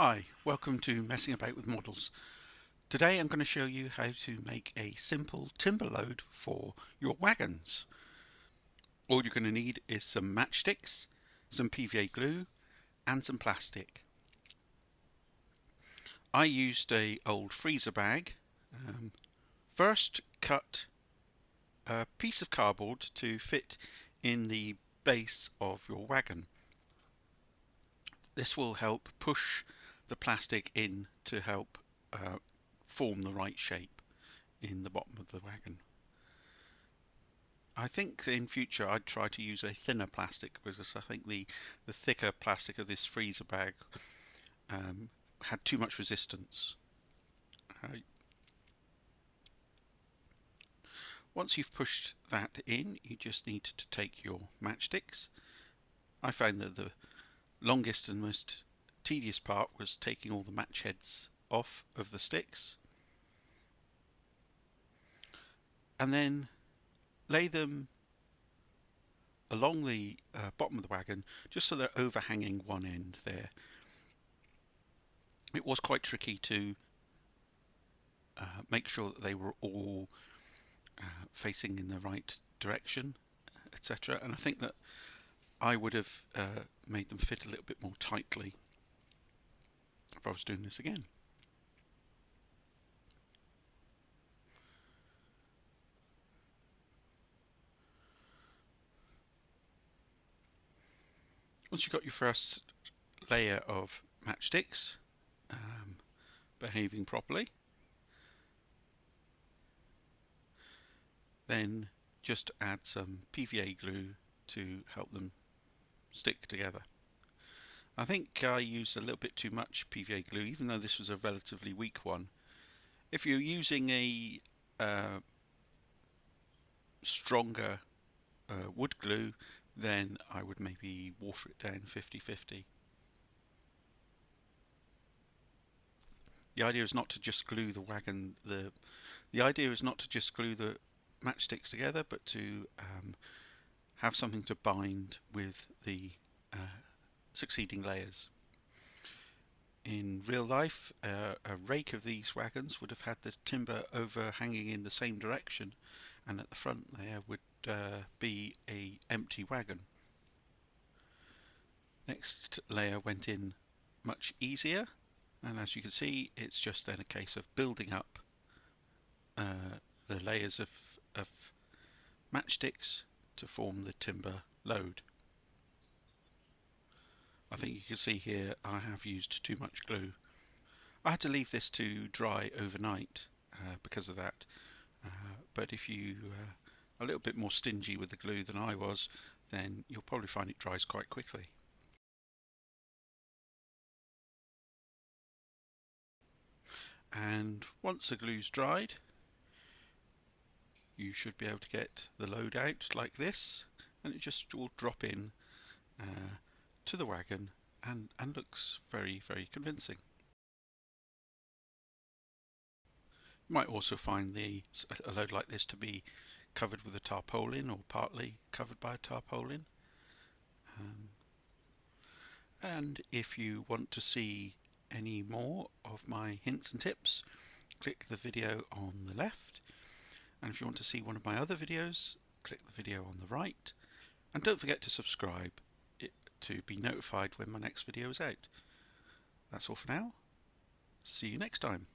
Hi, welcome to Messing About with Models. Today I'm going to show you how to make a simple timber load for your wagons. All you're going to need is some matchsticks, some PVA glue and some plastic. I used a old freezer bag. First cut a piece of cardboard to fit in the base of your wagon. This will help push the plastic in to help form the right shape in the bottom of the wagon. I think in future I'd try to use a thinner plastic because I think the thicker plastic of this freezer bag had too much resistance. Once you've pushed that in, you just need to take your matchsticks. I found that the longest and most tedious part was taking all the match heads off of the sticks, and then lay them along the bottom of the wagon just so they're overhanging one end there. It was quite tricky to make sure that they were all facing in the right direction, etc. And I think that I would have made them fit a little bit more tightly if I was doing this again. Once you've got your first layer of matchsticks behaving properly, then just add some PVA glue to help them stick together. I think I used a little bit too much PVA glue, even though this was a relatively weak one. If you're using a stronger wood glue, then I would maybe water it down 50-50. The idea is not to just glue the wagon. The idea is not to just glue the matchsticks together, but to have something to bind with the succeeding layers. In real life, a rake of these wagons would have had the timber overhanging in the same direction, and at the front there would be a empty wagon. Next layer went in much easier, and as you can see, it's just then a case of building up the layers of matchsticks to form the timber load. I think you can see here I have used too much glue. I had to leave this to dry overnight because of that, but if you are a little bit more stingy with the glue than I was, then you'll probably find it dries quite quickly. And once the glue's dried, you should be able to get the load out like this, and it just will drop in to the wagon and looks very convincing. You might also find a load like this to be covered with a tarpaulin or partly covered by a tarpaulin. And if you want to see any more of my hints and tips, click the video on the left, and if you want to see one of my other videos, click the video on the right, and don't forget to subscribe to be notified when my next video is out. That's all for now. See you next time.